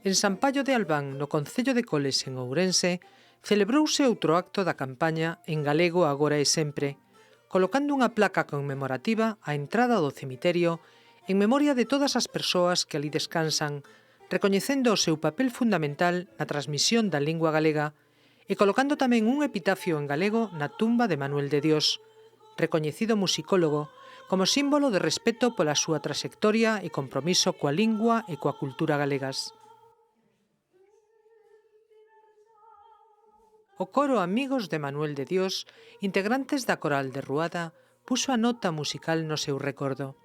En San Paio de Albán, no concello de Coles, en Ourense, celebrouse outro acto da campaña En galego agora e sempre, colocando unha placa conmemorativa á entrada do cemiterio en memoria de todas as persoas que ali descansan, recoñecendo o seu papel fundamental na transmisión da lingua galega e colocando tamén un epitafio en galego na tumba de Manuel de Dios, recoñecido musicólogo, como símbolo de respeto pola súa traxectoria e compromiso coa lingua e coa cultura galegas. O coro Amigos de Manuel de Dios, integrantes da Coral de Ruada, puxo a nota musical no seu recordo.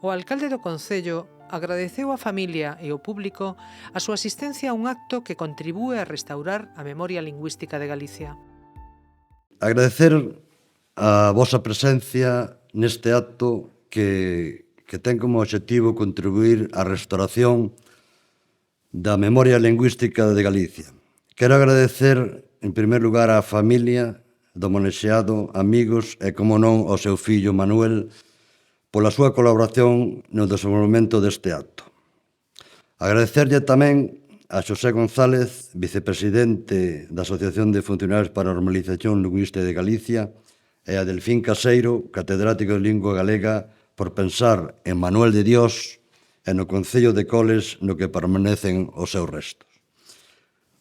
O alcalde do concello agradeceu á familia e ao público a súa asistencia a un acto que contribúe a restaurar a memoria lingüística de Galicia. Agradecer a vosa presencia neste acto que ten como obxectivo contribuir á restauración da memoria lingüística de Galicia. Quero agradecer, en primer lugar, á familia do monexeado, amigos e, como non, ao seu fillo Manuel, pola súa colaboración no desenvolvemento deste acto. Agradecerlle tamén a Xosé González, vicepresidente da Asociación de Funcionarios para a Normalización Lingüística de Galicia, e a Delfín Caseiro, catedrático de Lingua Galega, por pensar en Manuel de Dios e no concello de Coles no que permanecen os seus restos.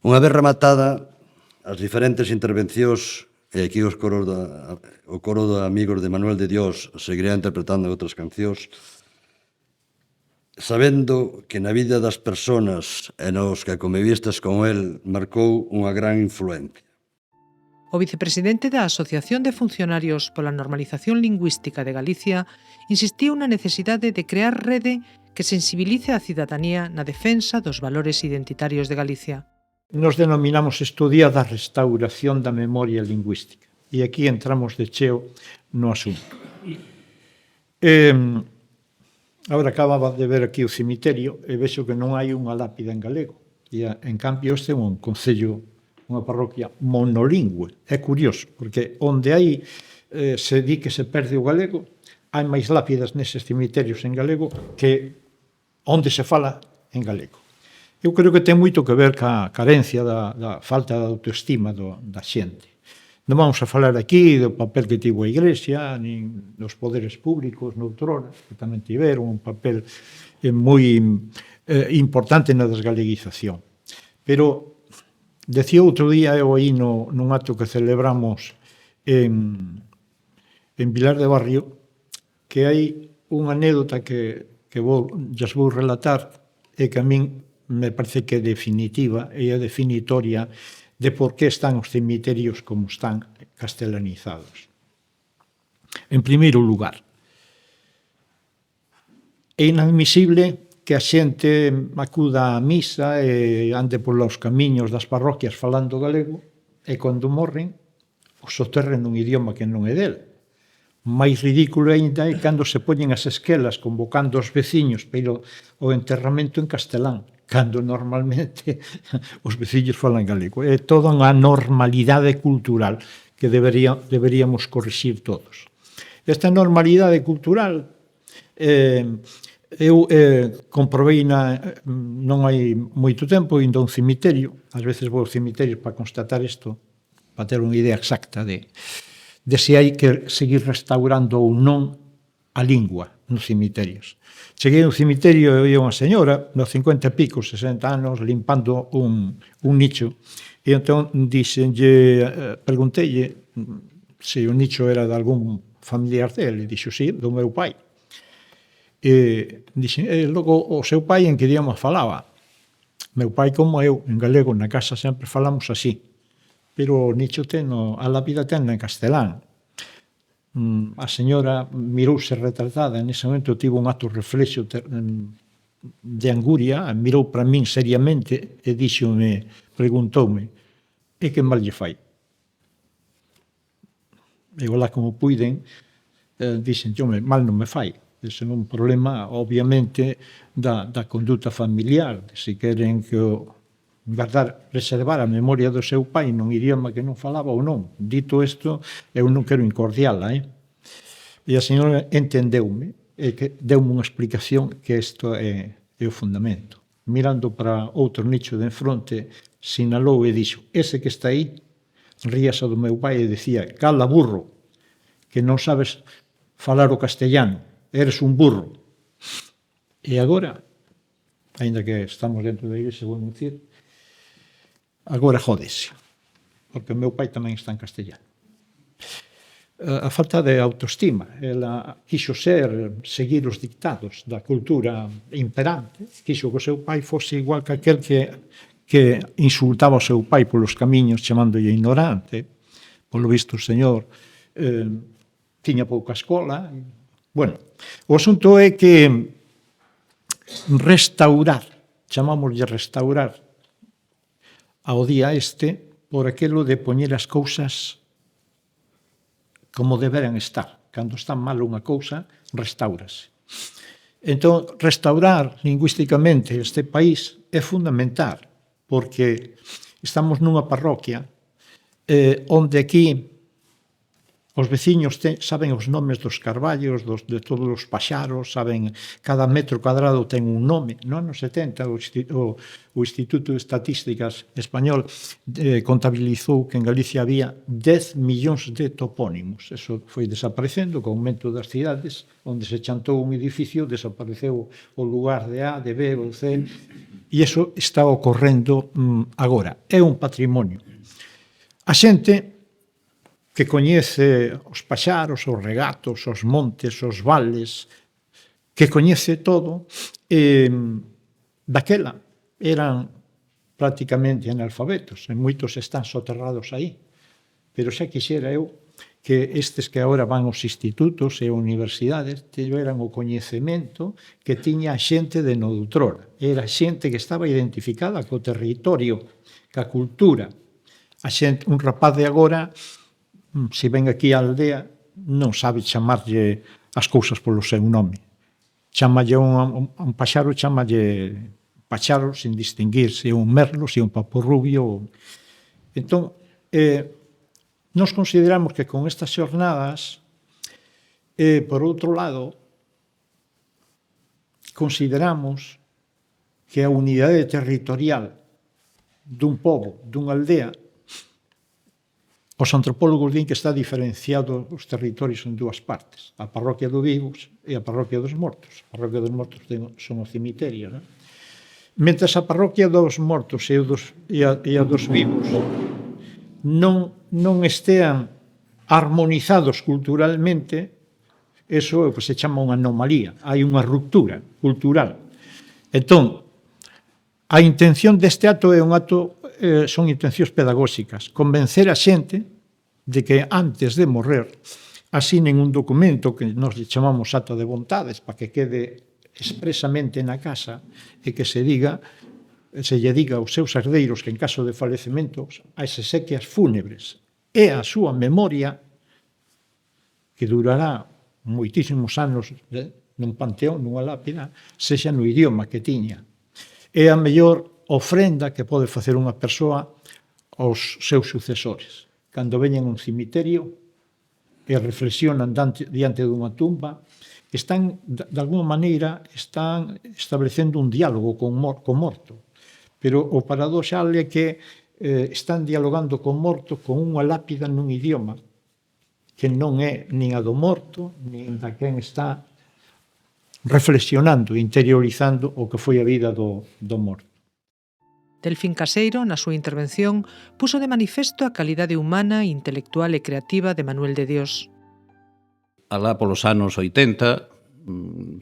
Unha vez rematada as diferentes intervencións, e aquí o coro de Amigos de Manuel de Dios seguirá interpretando outras cancións, sabendo que na vida das persoas e nos que convivistes con el marcou unha gran influencia. O vicepresidente da Asociación de Funcionarios pola Normalización Lingüística de Galicia insistiu na necesidade de crear rede que sensibilice a cidadanía na defensa dos valores identitarios de Galicia. Nos denominamos isto o Día da Restauración da Memoria Lingüística. E aquí entramos de cheo no asunto. Agora acababa de ver aquí o cemiterio e vexo que non hai unha lápida en galego. E, en cambio, este é un concello, unha parroquia monolingüe. É curioso, porque onde hai se di que se perde o galego, hai máis lápidas neses cemiterios en galego que onde se fala en galego. Eu creo que ten moito que ver ca carencia da falta de autoestima da xente. Non vamos a falar aquí do papel que tivo a Iglesia, nin dos poderes públicos noutrora, que tamén tiveron un papel moi importante na desgaleguización. Pero Decía outro día, eu aí nun acto que celebramos en Vilar de Barrio, que hai unha anécdota que lles vou relatar e que a min me parece que é definitiva e é definitoria de por que están os cemiterios como están castelanizados. En primeiro lugar, é inadmisible que a xente acuda á misa e ande polos camiños das parroquias falando galego e cando morren os soterren nun idioma que non é del. Mais ridículo ainda é cando se poñen as esquelas convocando os veciños pero o enterramento en castelán, cando normalmente os veciños falan galego. É toda unha normalidade cultural que deberíamos corrixir todos. Esta normalidade cultural eu comprobei non hai moito tempo indo a un cemiterio, ás veces vou aos cemiterios para constatar isto, para ter unha idea exacta de se hai que seguir restaurando ou non a lingua nos cemiterios. Cheguei a un cemiterio e unha señora, nos 50 e pico, 60 anos, limpando un nicho, e entón pregunteille se o nicho era de algún familiar dele, e dixo, sí, do meu pai. E logo o seu pai en que idioma falaba? Meu pai como eu, en galego, na casa sempre falamos así, pero o nicho a lápida ten en castelán. A señora mirouse retratada, nese momento tivo un acto reflexo de anguria, mirou para min seriamente e preguntoume, e que mal lle fai? E lá como puiden, dixen, mal non me fai. Ese é un problema, obviamente, da conduta familiar. Se queren que preservar a memoria do seu pai nun idioma que non falaba ou non. Dito isto, eu non quero incordiala, E a señora entendeume e que deume unha explicación que isto é o fundamento. Mirando para outro nicho de enfronte, sinalou e dixo, ese que está aí, ríase do meu pai e dicía, cala burro, que non sabes falar o castellano. Eres un burro. E agora, ainda que estamos dentro da igrexa, vou dicir, agora jódese, porque o meu pai tamén está en castellano. A falta de autoestima, ela quixo seguir os dictados da cultura imperante, quixo que o seu pai fose igual que aquel que insultaba o seu pai polos camiños chamándolle ignorante. Polo visto o señor tiña pouca escola. Bueno, o asunto é que chamámoslle restaurar ao día por aquilo de poñer as cousas como deberan estar. Cando está mal unha cousa, restaurase. Entón, restaurar lingüísticamente este país é fundamental, porque estamos nunha parroquia onde aquí os veciños saben os nomes dos carballos, de todos os paxaros, saben, cada metro cuadrado ten un nome. No ano 70, o Instituto de Estatísticas Español contabilizou que en Galicia había 10 millóns de topónimos. Eso foi desaparecendo co aumento das cidades, onde se chantou un edificio, desapareceu o lugar de A, de B ou C, e iso está ocorrendo agora. É un patrimonio. A xente que coñece os paxaros, os regatos, os montes, os vales, que coñece todo, daquela eran prácticamente analfabetos, e moitos están soterrados aí. Pero xa quixera eu que estes que agora van aos institutos e universidades tiveran o coñecemento que tiña a xente de noutrora. Era xente que estaba identificada co territorio, ca cultura. A xente, un rapaz de agora, se ven aquí á aldea, non sabe chamarlle as cousas polo seu nome. Chamalle un paxaro, chamalle paxaro sin distinguir se é un merlo, se é un paporrubio. Entón, nos consideramos que con estas xornadas, por outro lado, consideramos que a unidade territorial dun pobo, dunha aldea, os antropólogos din que está diferenciado os territorios en dúas partes, a parroquia do Vivos e a parroquia dos Mortos. A parroquia dos Mortos son os cemiterios, non? Mentres a parroquia dos mortos e a dos vivos non estean armonizados culturalmente, eso é o que se chama unha anomalía. Hai unha ruptura cultural. Entón, a intención deste acto é un acto, son intencións pedagóxicas. Convencer a xente de que antes de morrer asinen un documento que nos chamamos acta de vontades para que quede expresamente na casa e que se lle diga aos seus herdeiros que en caso de falecementos as exequias fúnebres e a súa memoria, que durará moitísimos anos nun panteón, nunha lápida, sexa no idioma que tiña. É a mellor ofrenda que pode facer unha persoa aos seus sucesores. Cando veñen a un cemiterio e reflexionan diante dunha tumba, están, de alguma maneira, están establecendo un diálogo co morto. Pero o paradoxal é que están dialogando co morto con unha lápida nun idioma que non é nin a do morto, nin da quen está reflexionando, interiorizando o que foi a vida do morto. Delfín Caseiro, na súa intervención, puso de manifesto a calidade humana, intelectual e creativa de Manuel de Dios. Alá polos anos 80,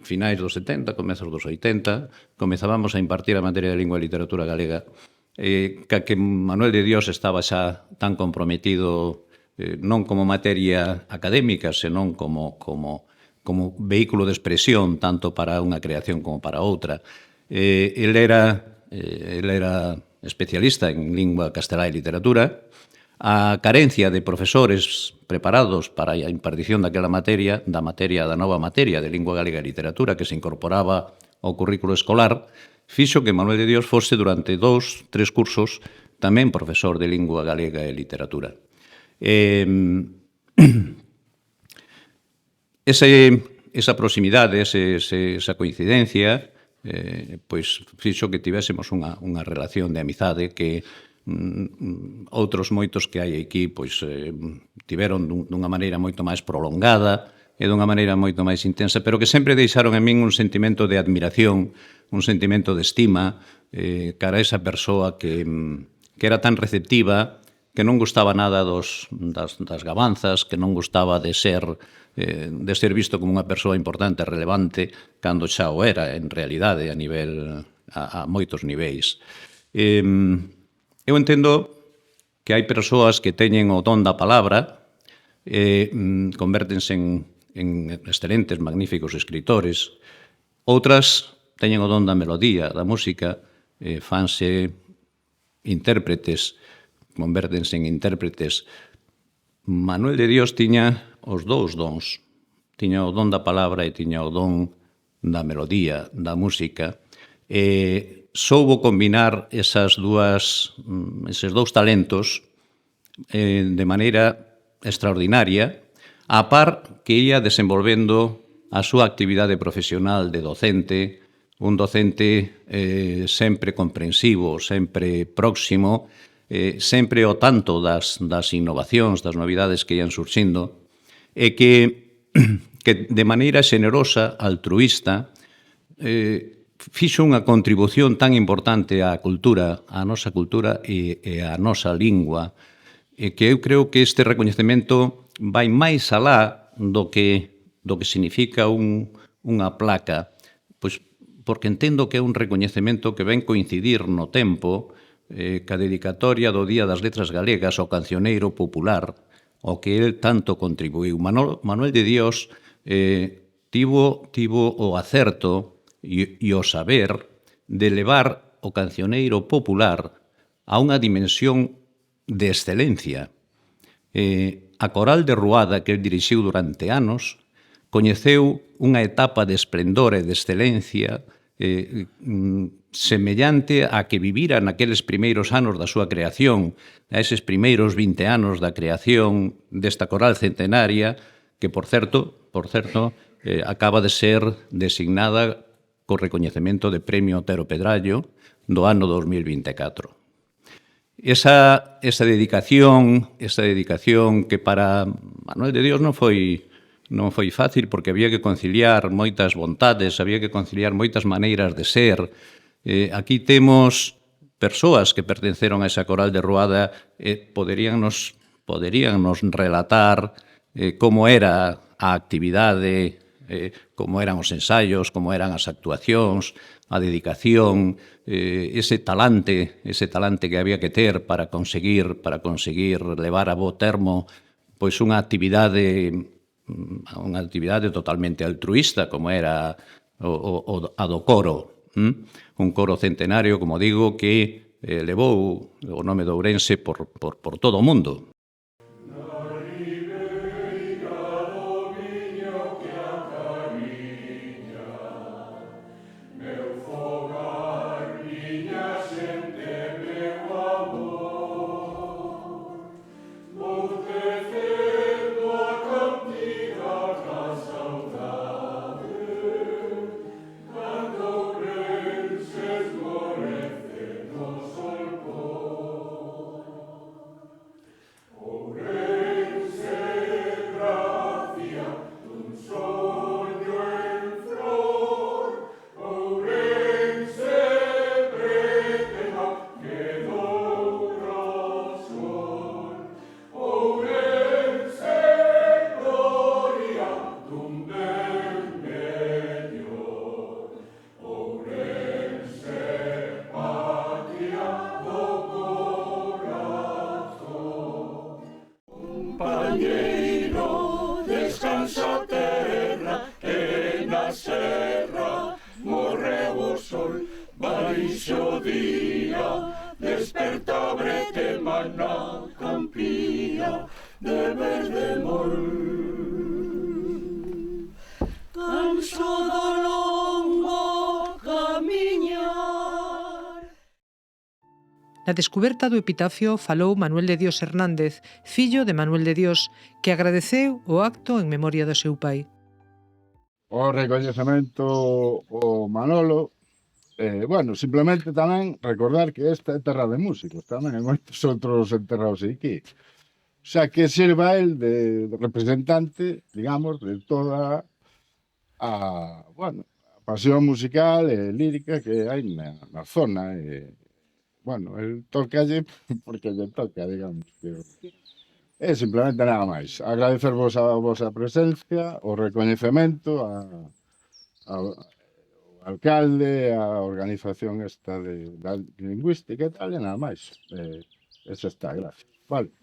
finais dos 70, comezos dos 80, comezábamos a impartir a materia de lingua e literatura galega, que Manuel de Dios estaba xa tan comprometido non como materia académica, senón como vehículo de expresión tanto para unha creación como para outra. Ele era especialista en lingua castelá e literatura. A carencia de profesores preparados para a impartición daquela materia, da nova materia de lingua galega e literatura que se incorporaba ao currículo escolar, fixo que Manuel de Dios fose durante 2, 3 cursos tamén profesor de lingua galega e literatura. Esa proximidade, esa coincidencia, pois fixo que tivésemos unha relación de amizade que outros moitos que hai aquí pois tiveron dunha maneira moito máis prolongada e dunha maneira moito máis intensa, pero que sempre deixaron en min un sentimento de admiración, un sentimento de estima cara a esa persoa que era tan receptiva, que non gustaba nada das gabanzas, que non gustaba de ser visto como unha persoa importante, relevante, cando xa o era, en realidade, a moitos niveis. Eu entendo que hai persoas que teñen o don da palabra e convértense en excelentes, magníficos escritores. Outras teñen o don da melodía, da música, fanse intérpretes, convértense en intérpretes. Manuel de Dios tiña os dous dons. Tiña o don da palabra e tiña o don da melodía, da música. Soubo combinar eses dous talentos de maneira extraordinaria, a par que ia desenvolvendo a súa actividade profesional de docente, un docente sempre comprensivo, sempre próximo, sempre ao tanto das innovacións, das novidades que ian surxindo, e que de maneira xenerosa, altruísta, fixo unha contribución tan importante á cultura, á nosa cultura e á nosa lingua, que eu creo que este recoñecemento vai máis alá do que significa unha placa, pois porque entendo que é un recoñecemento que ven coincidir no tempo ca dedicatoria do Día das Letras Galegas ao cancioneiro popular, ao que el tanto contribuiu. Manuel de Dios tivo o acerto e o saber de levar o cancioneiro popular a unha dimensión de excelencia. A Coral de Ruada, que el dirixiu durante anos, coñeceu unha etapa de esplendor e de excelencia semellante a que vivira naqueles primeiros anos da súa creación, a eses primeiros 20 anos da creación desta coral centenaria, que, por certo, acaba de ser designada co recoñecemento de Premio Otero Pedrallo do ano 2024. Esa dedicación que para Manuel de Dios non foi fácil, porque había que conciliar moitas vontades, había que conciliar moitas maneiras de ser, Aquí temos persoas que pertenceron a esa coral de Ruada e poderíannos relatar como era a actividade, como eran os ensaios, como eran as actuacións, a dedicación, ese talante que había que ter para conseguir levar a bo termo pois unha actividade totalmente altruísta como era a do coro. Un coro centenario, como digo, que levou o nome de Ourense por todo o mundo. Na descuberta do epitafio falou Manuel de Dios Hernández, fillo de Manuel de Dios, que agradeceu o acto en memoria do seu pai. O recoñecemento o Manolo, bueno, simplemente tamén recordar que esta é terra de músicos, tamén hai moitos outros enterrados aquí. O sea, que sirva el de representante, digamos, de toda a pasión musical e lírica que hai na zona. Bueno, el tocalle porque lle toca, digamos. É simplemente nada máis. Agradecervos a vosa presencia, o recoñecemento ao alcalde, a organización esta da lingüística e tal, e nada máis. Eso está, gracias. Vale.